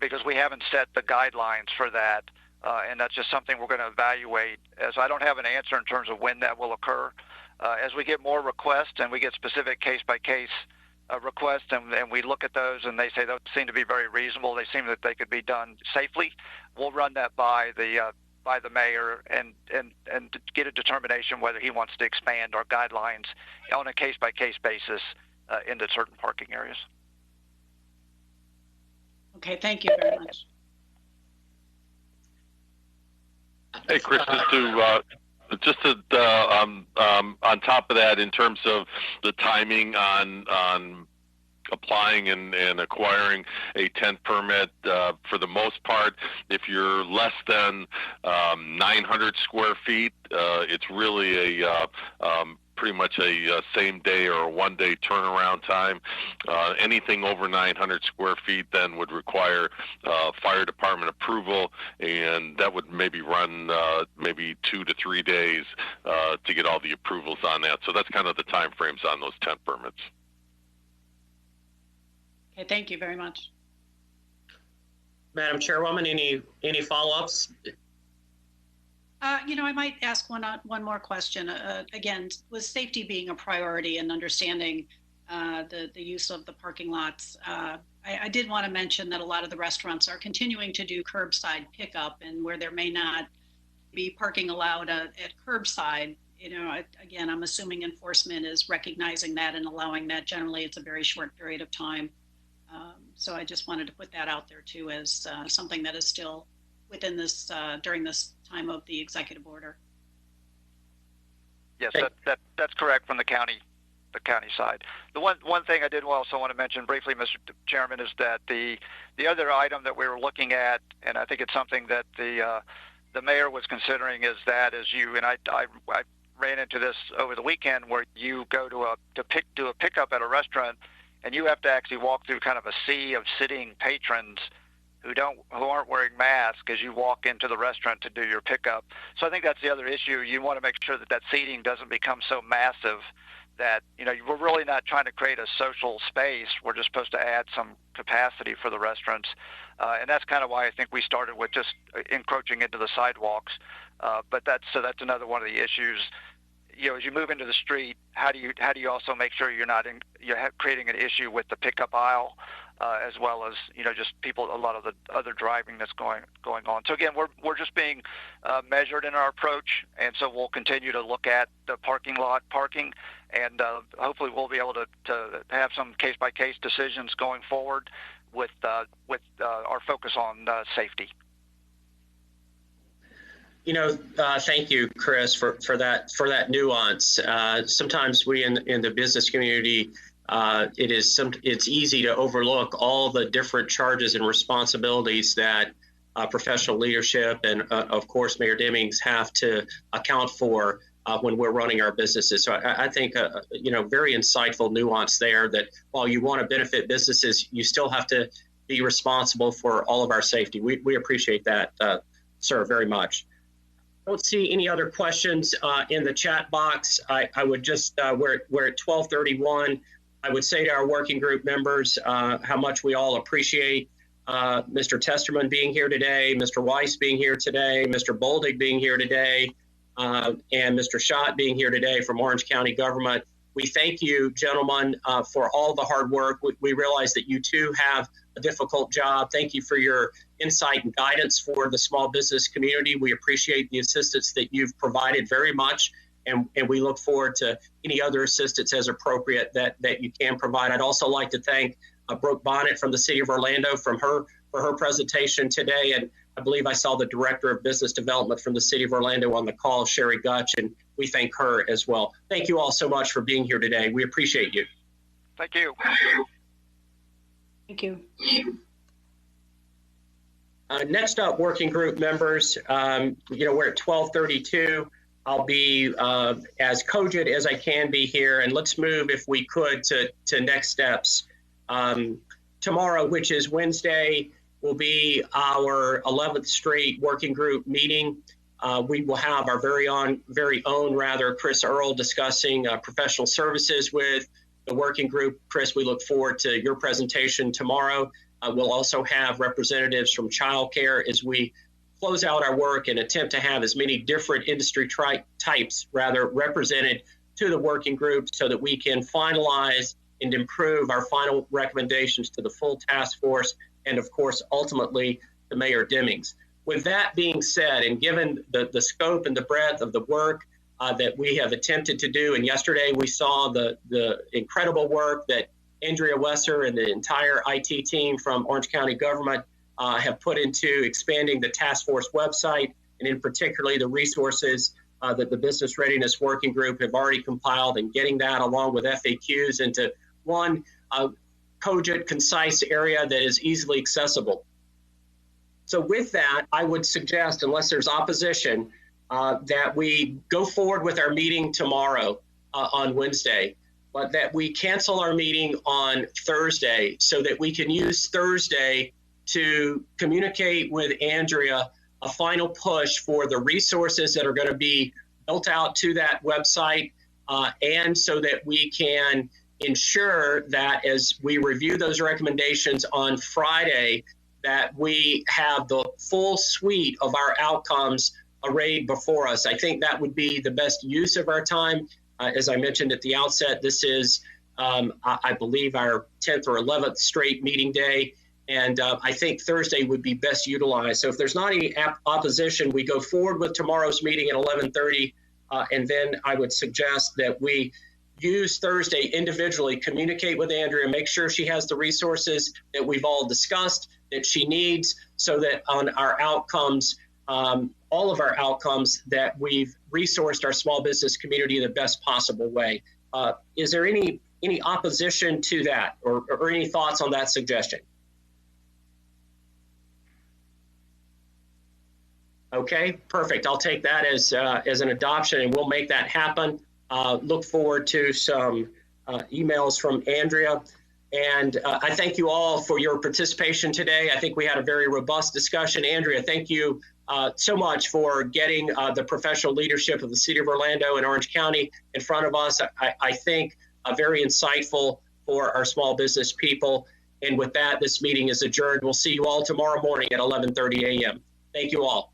because we haven't set the guidelines for that. And that's just something we're going to evaluate, as I don't have an answer in terms of when that will occur. As we get more requests and we get specific case-by-case requests, and we look at those and they say those seem to be very reasonable, they seem that they could be done safely, we'll run that by the mayor and get a determination whether he wants to expand our guidelines on a case-by-case basis into certain parking areas. Okay, thank you very much. Hey, Chris, just on top of that, in terms of the timing on applying and acquiring a tent permit, for the most part, if you're less than 900 square feet, it's really a pretty much a same day or a 1 day turnaround time. Anything over 900 square feet then would require fire department approval, and that would maybe run maybe 2 to 3 days to get all the approvals on that. So that's kind of the time frames on those tent permits. Okay, thank you very much. Madam Chairwoman, any follow-ups? I might ask one more question. Again, with safety being a priority and understanding the use of the parking lots, I did want to mention that a lot of the restaurants are continuing to do curbside pickup, and where there may not be parking allowed at curbside, again, I'm assuming enforcement is recognizing that and allowing that. Generally, it's a very short period of time. So I just wanted to put that out there too as something that is still within this during this time of the executive order. Yes, that's correct from the county side. The one thing I did also want to mention briefly, Mr. Chairman, is that the other item that we were looking at, and I think it's something that the mayor was considering, is that as you and I ran into this over the weekend, where you go to do a pickup at a restaurant, and you have to actually walk through kind of a sea of sitting patrons who aren't wearing masks as you walk into the restaurant to do your pickup. So I think that's the other issue. You want to make sure that seating doesn't become so massive that we're really not trying to create a social space. We're just supposed to add some capacity for the restaurants, and that's kind of why I think we started with just encroaching into the sidewalks. But that's another one of the issues. As you move into the street, how do you also make sure you're not creating an issue with the pickup aisle, as well as just a lot of the other driving that's going on. So again, we're just being measured in our approach, and so we'll continue to look at the parking lot parking, and hopefully we'll be able to have some case by case decisions going forward with our focus on safety. Thank you, Chris, for that nuance. Sometimes we in the business community, it's easy to overlook all the different charges and responsibilities that professional leadership and, of course, Mayor Demings have to account for when we're running our businesses. So I think, very insightful nuance there, that while you want to benefit businesses, you still have to be responsible for all of our safety. We appreciate that, sir, very much. I don't see any other questions in the chat box. I would just, we're at 12:31. I would say to our working group members how much we all appreciate Mr. Testerman being here today, Mr. Weiss being here today, Mr. Boldig being here today, and Mr. Schott being here today from Orange County government. We thank you, gentlemen, for all the hard work. We realize that you too have a difficult job. Thank you for your insight and guidance for the small business community. We appreciate the assistance that you've provided very much, and we look forward to any other assistance as appropriate that you can provide. I'd also like to thank Brooke Bonnet from the City of Orlando for her presentation today, and I believe I saw the Director of Business Development from the City of Orlando on the call, Sherry Gutch, and we thank her as well. Thank you all so much for being here today. We appreciate you. Thank you. Thank you. Next up, working group members, we're at 12:32. I'll be as cogent as I can be here, and let's move, if we could, to next steps. Tomorrow, which is Wednesday, will be our 11th Street Working Group meeting. We will have our very own Chris Earl discussing professional services with the working group. Chris, we look forward to your presentation tomorrow. We'll also have representatives from childcare as we close out our work and attempt to have as many different industry types represented to the working group so that we can finalize and improve our final recommendations to the full task force and, of course, ultimately to Mayor Demings. With that being said, and given the scope and the breadth of the work that we have attempted to do, and yesterday we saw the incredible work that Andrea Wesser and the entire IT team from Orange County government have put into expanding the task force website, and in particularly the resources that the Business Readiness Working Group have already compiled, and getting that along with FAQs into one cogent, concise area that is easily accessible. So with that, I would suggest, unless there's opposition, that we go forward with our meeting tomorrow on Wednesday, but that we cancel our meeting on Thursday so that we can use Thursday to communicate with Andrea a final push for the resources that are going to be built out to that website, and so that we can ensure that as we review those recommendations on Friday, that we have the full suite of our outcomes arrayed before us. I think that would be the best use of our time. As I mentioned at the outset, this is, I believe, our 10th or 11th straight meeting day. And I think Thursday would be best utilized. So if there's not any opposition, we go forward with tomorrow's meeting at 11:30. And then I would suggest that we use Thursday individually, communicate with Andrea, make sure she has the resources that we've all discussed that she needs, so that on our outcomes, all of our outcomes, that we've resourced our small business community in the best possible way. Is there any opposition to that, or any thoughts on that suggestion? Okay, perfect. I'll take that as an adoption, and we'll make that happen. Look forward to some emails from Andrea. And I thank you all for your participation today. I think we had a very robust discussion. Andrea, thank you so much for getting the professional leadership of the City of Orlando and Orange County in front of us. I think very insightful for our small business people. And with that, this meeting is adjourned. We'll see you all tomorrow morning at 11:30 a.m. Thank you all.